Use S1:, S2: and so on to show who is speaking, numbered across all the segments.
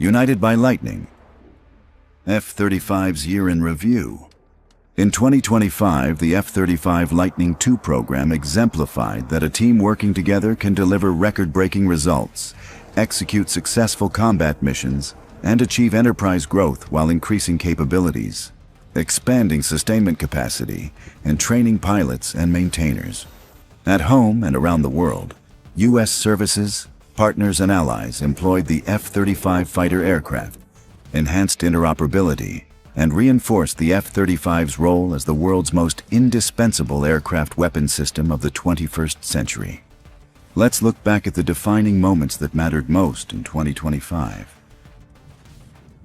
S1: United by lightning. F-35's year in review. In 2025, the F-35 Lightning II program exemplified that a team working together can deliver record-breaking results, execute successful combat missions, and achieve enterprise growth while increasing capabilities, expanding sustainment capacity, and training pilots and maintainers. At home and around the world, U.S. services, partners, and allies employed the F-35 fighter aircraft, enhanced interoperability, and reinforced the F-35's role as the world's most indispensable aircraft weapon system of the 21st century. Let's look back at the defining moments that mattered most in 2025.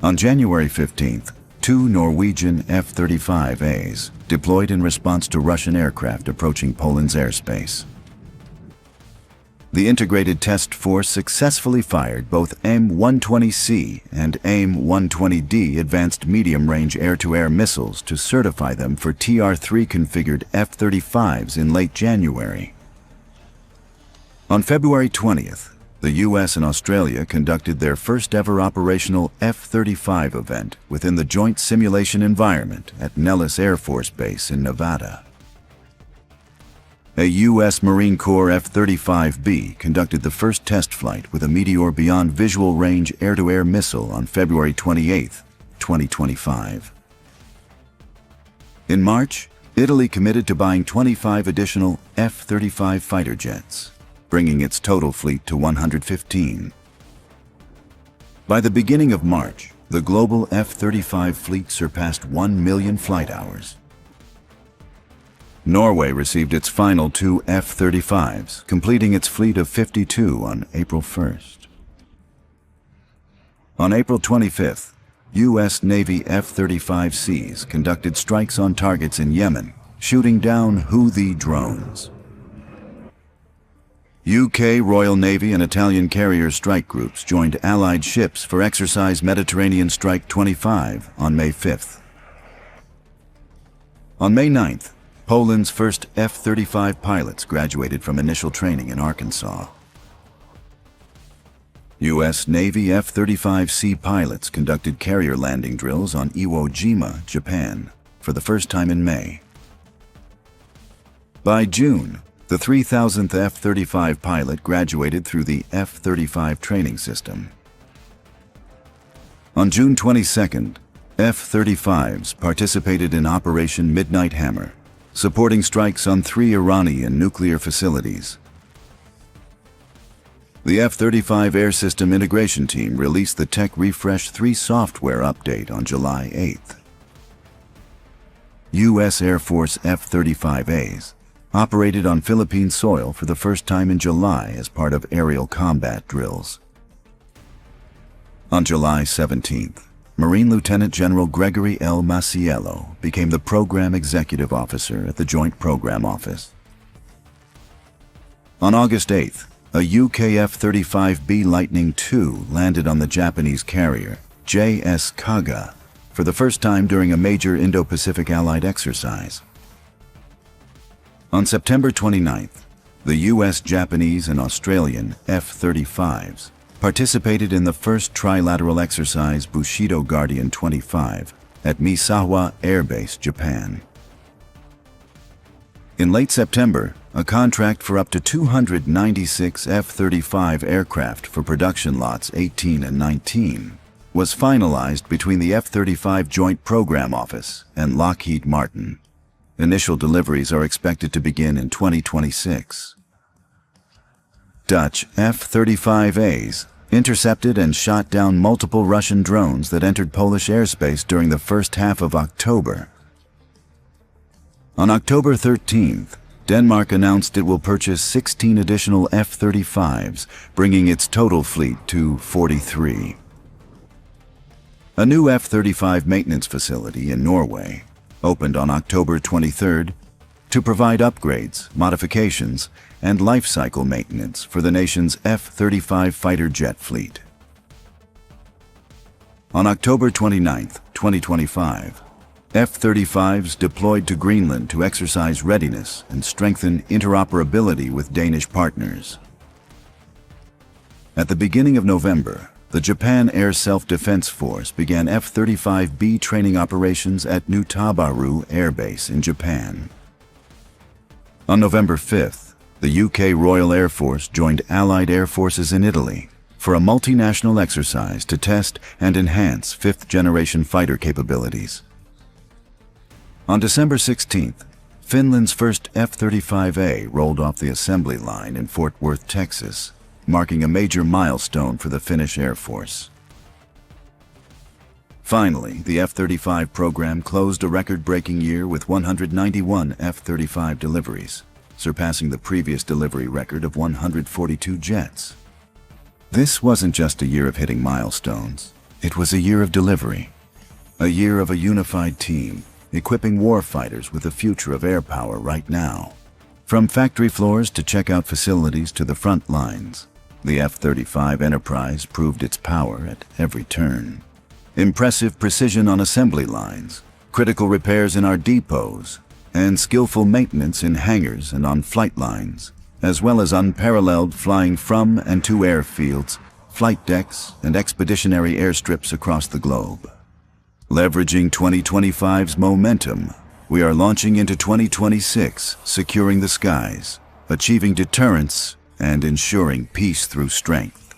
S1: On January 15th, 2 Norwegian F-35As deployed in response to Russian aircraft approaching Poland's airspace. The Integrated Test Force successfully fired both AIM-120C and AIM-120D advanced medium-range air-to-air missiles to certify them for TR-3 configured F-35s in late January. On February 20th, the U.S. and Australia conducted their first-ever operational F-35 event within the joint simulation environment at Nellis Air Force Base in Nevada. A U.S. Marine Corps F-35B conducted the first test flight with a Meteor beyond visual range air-to-air missile on February 28, 2025. In March, Italy committed to buying 25 additional F-35 fighter jets, bringing its total fleet to 115. By the beginning of March, the global F-35 fleet surpassed 1 million flight hours. Norway received its final 2 F-35s, completing its fleet of 52 on April 1st. On April 25th, U.S. Navy F-35Cs conducted strikes on targets in Yemen, shooting down Houthi drones. UK Royal Navy and Italian carrier strike groups joined Allied ships for Exercise Mediterranean Strike 25 on May 5th. On May 9th, Poland's first F-35 pilots graduated from initial training in Arkansas. U.S. Navy F-35C pilots conducted carrier landing drills on Iwo Jima, Japan, for the first time in May. By June, the 3,000th F-35 pilot graduated through the F-35 training system. On June 22nd, F-35s participated in Operation Midnight Hammer, supporting strikes on 3 Iranian nuclear facilities. The F-35 Air System Integration Team released the Tech Refresh 3 software update on July 8th. U.S. Air Force F-35As operated on Philippine soil for the first time in July as part of aerial combat drills. On July 17th, Marine Lieutenant General Gregory L. Maciello became the Program Executive Officer at the Joint Program Office. On August 8th, a UK F-35B Lightning II landed on the Japanese carrier JS Kaga for the first time during a major Indo-Pacific Allied exercise. On September 29th, the U.S., Japanese, and Australian F-35s participated in the first Trilateral exercise Bushido Guardian 25 at Misawa Air Base, Japan. In late September, a contract for up to 296 F-35 aircraft for production lots 18 and 19 was finalized between the F-35 Joint Program Office and Lockheed Martin. Initial deliveries are expected to begin in 2026. Dutch F-35As intercepted and shot down multiple Russian drones that entered Polish airspace during the first half of October. On October 13th, Denmark announced it will purchase 16 additional F-35s, bringing its total fleet to 43. A new F-35 maintenance facility in Norway opened on October 23rd to provide upgrades, modifications, and life cycle maintenance for the nation's F-35 fighter jet fleet. On October 29, 2025, F-35s deployed to Greenland to exercise readiness and strengthen interoperability with Danish partners. At the beginning of November, the Japan Air Self-Defense Force began F-35B training operations at New Tabaru Air Base in Japan. On November 5th, the UK Royal Air Force joined Allied Air Forces in Italy for a multinational exercise to test and enhance fifth-generation fighter capabilities. On December 16th, Finland's first F-35A rolled off the assembly line in Fort Worth, Texas, marking a major milestone for the Finnish Air Force. Finally, the F-35 program closed a record-breaking year with 191 F-35 deliveries, surpassing the previous delivery record of 142 jets. This wasn't just a year of hitting milestones. It was a year of delivery, a year of a unified team, equipping warfighters with the future of air power right now. From factory floors to checkout facilities to the front lines, the F-35 Enterprise proved its power at every turn. Impressive precision on assembly lines, critical repairs in our depots, and skillful maintenance in hangars and on flight lines, as well as unparalleled flying from and to airfields, flight decks, and expeditionary airstrips across the globe. Leveraging 2025's momentum, we are launching into 2026, securing the skies, achieving deterrence, and ensuring peace through strength.